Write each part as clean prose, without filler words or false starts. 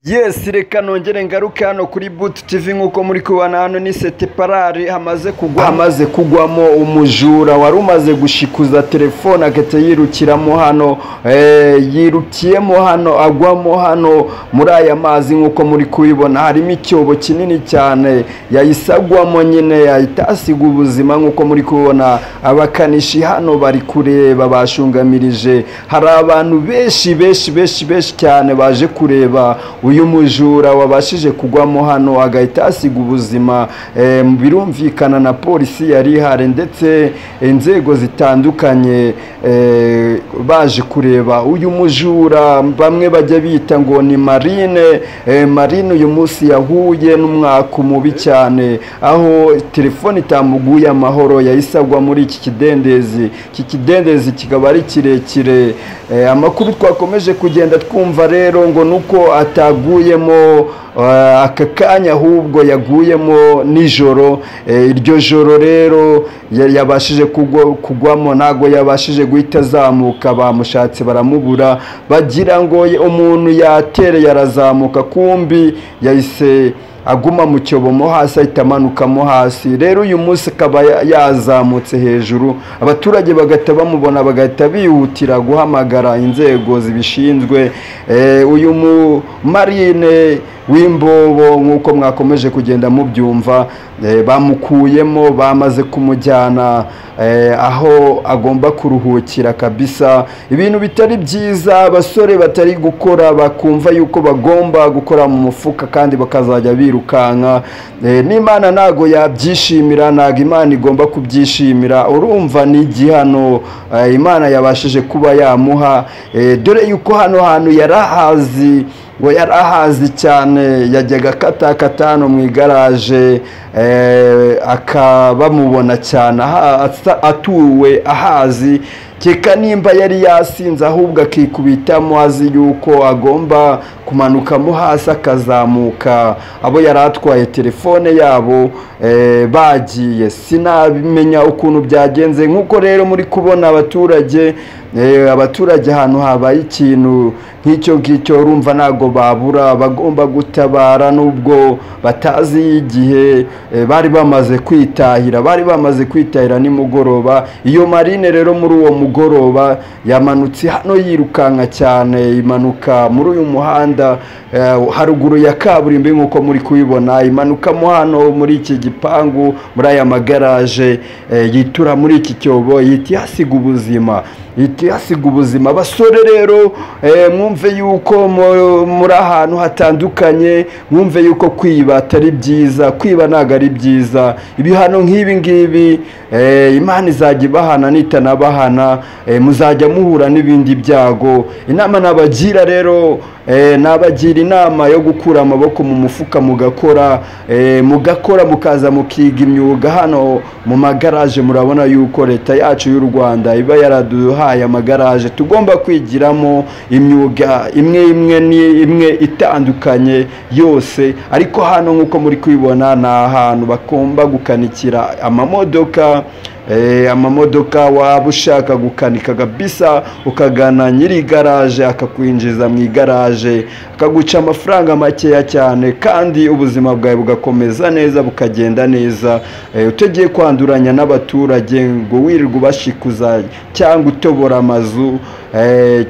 Yes, reka nongere ngaruke hano kuri Boot TV nkuko muri kubana hano ni Seteparari hamaze kugwamo umujura wari umaze gushikuza telefone agahita yirukiramo hano yirukiyemo hano agwamo hano muri aya mazi nkuko muri kubibona harimo icyobo kinini cyane yayisagwamo nyine yahitasiga ubuzima nkuko muri kubona abakanishi hano bari kureba bashungamirije hari abantu benshi cyane baje kureba uyu mujura wabashije kugwamo hano agahita asiga ubuzima birumvikana na polisi yari ihari ndetse inzego zitandukanye baje kureba uyu mujura bamwe bajya bita ngo ni Marine uyu munsi yahuye n'umwaka mubi cyane aho telefone itamuguye amahoro yayisagwa muri iki kidendezi kikaba ari kirekire amakuru twakomeje kugenda twumva rero ngo nuko ataguyemo aka kanya ahubwo yaguyemo nijoro iryo joro rero yabashije kugwamo ntago yabashije guhita azamuka bamushatse baramubura bagira ngo umuntu yatereye arazamuka kumbi yahise aguma mu cyobo mo hasi ahita amanukamo hasi rero uyu munsi akaba yazamutse hejuru abaturage bagahita bamubona bagahita bihutira guhamagara inzego zibishinzwe uyu Marine w'imbobo nkuko mwakomeje kugenda mubyumva bamukuyemo bamaze kumujyana aho agomba kuruhukira kabisa ibintu bitari byiza abasore batari gukora bakumva yuko bagomba gukora mu mufuka kandi bakazajya birukanka n'Imana nago yabyishimira nago Imana igomba kubyishimira urumva ni igihano Imana yabashije kuba yamuha dore yuko hano hantu yarahazi ngo yarahazi cyane yajyaga katakata hano mu igaraje akabamubona cyane atuwe ahazi keka nimba yari yasinze ahubwo akikubitamo azi yuko agomba kumanukamo hasi akazamuka abo yari atwaye telefone yabo bagiye sinabimenya ukuntu byagenze nkuko rero muri kubona abaturage ahantu habaye ikintu nk'icyo ngicyo urumva ntago babura bagomba gutabara nubwo batazi igihe bari bamaze kwitahira nimugoroba iyo Marine rero muri uwo mugoroba yamanutse hano yirukanka cyane imanuka muri uyu muhanda haruguru ya kaburimbo nkuko muri kubibona imanukamo hano muri iki gipangu muri aya magaraje yitura muri iki cyobo yitihasiga ubuzima abasore rero mwumve yuko muri ahantu hatandukanye mwumve yuko kwiba atari byiza kwiba ntago ari byiza ibihano nk'ibi ngibi Imana izajya ibahana nitanabahana muzajya muhura n'ibindi byago inama nabagira rero nabagira inama yo gukura amaboko mu mufuka mugakora mukaza mukiga imyuga hano mu magaraje murabona yuko leta yacu y'u Rwanda iba yaraduhaye amagaraje tugomba kwigiramo imyuga imwe itandukanye yose ariko hano nkuko muri kwibona na ahantu bagomba gukanikira amamodoka waba ushaka gukanika kabisa ukagana nyiri garaje akakwinjiza mu igaraje akaguca amafaranga makeya cyane kandi ubuzima bwawe bugakomeza neza bukagenda neza utagiye kwanduranya n'abaturage ngo wirirwe ubashikuza cyangwa utobora amazu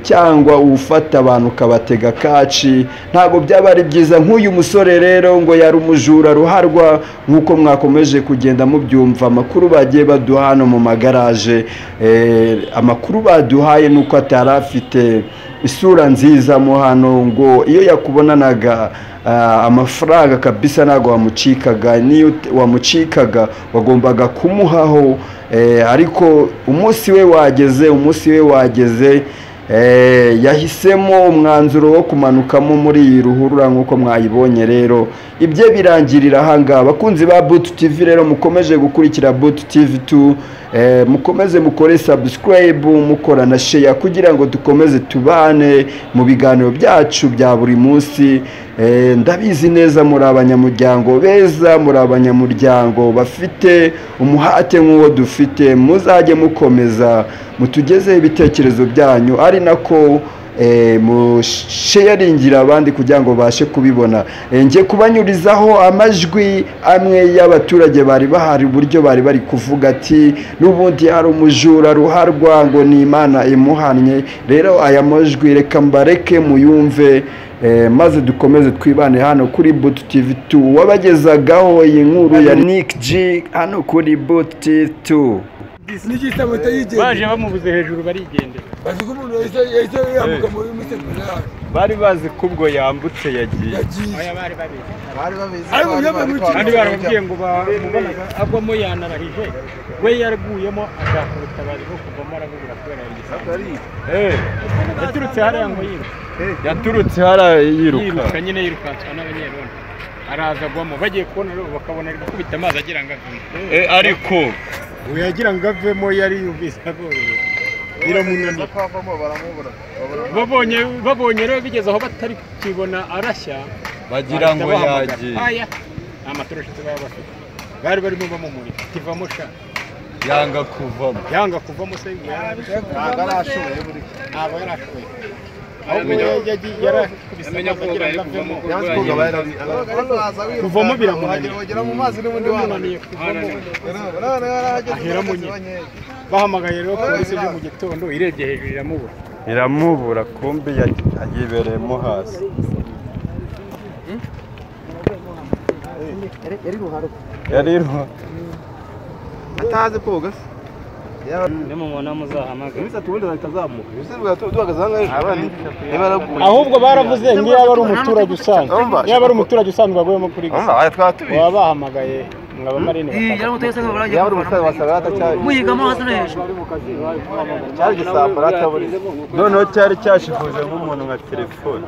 cyangwa ufata abantu ukabatega kaci ntabwo byaba ari byiza nk'uyu musore rero ngo yari umujura ruharwa nkuko mwakomeje kugenda mubyumva amakuru bagiye baduha hano mu magaraje amakuru baduhaye nuko atari afite isura nziza mo hano ngo iyo yakubonanaga amafaranga kabisa ntago wamucikaga niyo wamucikaga wagombaga kumuhaho ariko umunsi we wageze yahisemo umwanzuro wo kumanukamo muri iyi ruhurura nkuko mwayibonye rero ibye birangirira hanga bakunzi ba Boot TV rero mukomeje gukurikira Boot TV 2 mukomeze mukore subscribe mukora na share kugira ngo dukomeze tubane mu biganiro byacu bya buri munsi ndabizi neza muri abanyamuryango beza muri abanyamuryango bafite umuhate nk'uwo dufite muzajye mukomeza mutugeze ibitekerezo byanyu ari nako musharingira abandi kugira ngo bashe kubibona. Ngiye kubanyurizaho amajwi amwe y'abaturage bari bahari uburyo bari bari kuvuga ati n'ubundi hari umujura ruharwa ngo ni Imana imuhannye. Rero aya majwi reka mbareke muyumve maze dukomeze twibane hano kuri Boot TV2. Wabagezagaho iyi nkuru ya Nick G hano kuri Boot TV2. baje bamubuze hejuru barigendera bari bazi ko ubwo yambutse yagiye kandi barababwiye ngo bamubonaga agwamo yanarahije we yaraguyemo ashaka ubutabazi bwo kuvamo arabubura kubera yaturutse hariya ngo yaturutse hariya yiruka nyine yirukanswa n'abanyerondo araza agwamo bagiye kubona rero bakabona ari gukubita amazi agira ngo avemo ariko uyagira ngo avemo yari yumvise agoye biramunanira babonye rero bigeze aho batari kukibona arashya bagira ngo yagiye amatoroshi baba bafite bari barimo bamumurika kivamo sha yanga kuvamo se ntabwo yarashoboye yarakubise agira ngo avemo kuvamo biramunanira aheramo nyine bahamagaye rero polisi ejo mu gitondo irebye hejuru iramubura kumbi yibereyemo hasi. yari atazi koga nimumubona muzahamagara ahubwo baravuze ngo yaba ari umuturage usanzwe aguyemo kuri gisa baba bahamagaye mwaba marine noneho cyari cyashifuje nk'umuntu nka telefone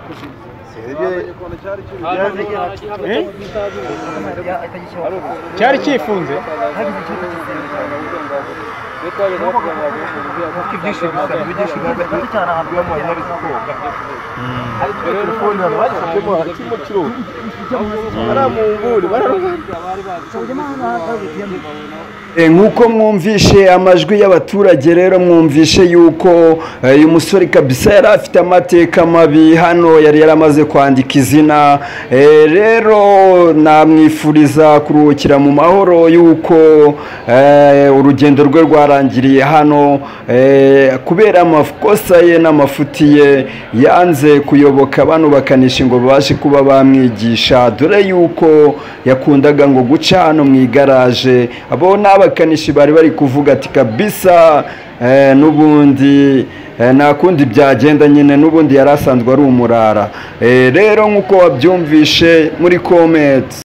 cyari cyifunze nk'uko mwumvishe amajwi y'abaturage rero mwumvishe yuko uyu musore kabisa yari afite amateka mabi hano yari yaramaze kwandika izina. Rero namwifuriza kuruhukira mu mahoro yuko urugendo rwe rwarangiriye hano kubera amakosa ye n'amafuti ye yanze kuyoboka bano bakanishi ngo babashe kuba bamwigisha, dore yuko yakundaga ngo guca hano mu igaraje. Abo n'abakanishi bari bari kuvuga ati kabisa n'ubundi nta kundi byagenda nyine n'ubundi yari asanzwe ari umurara. Rero nk'uko wabyumvishe muri comments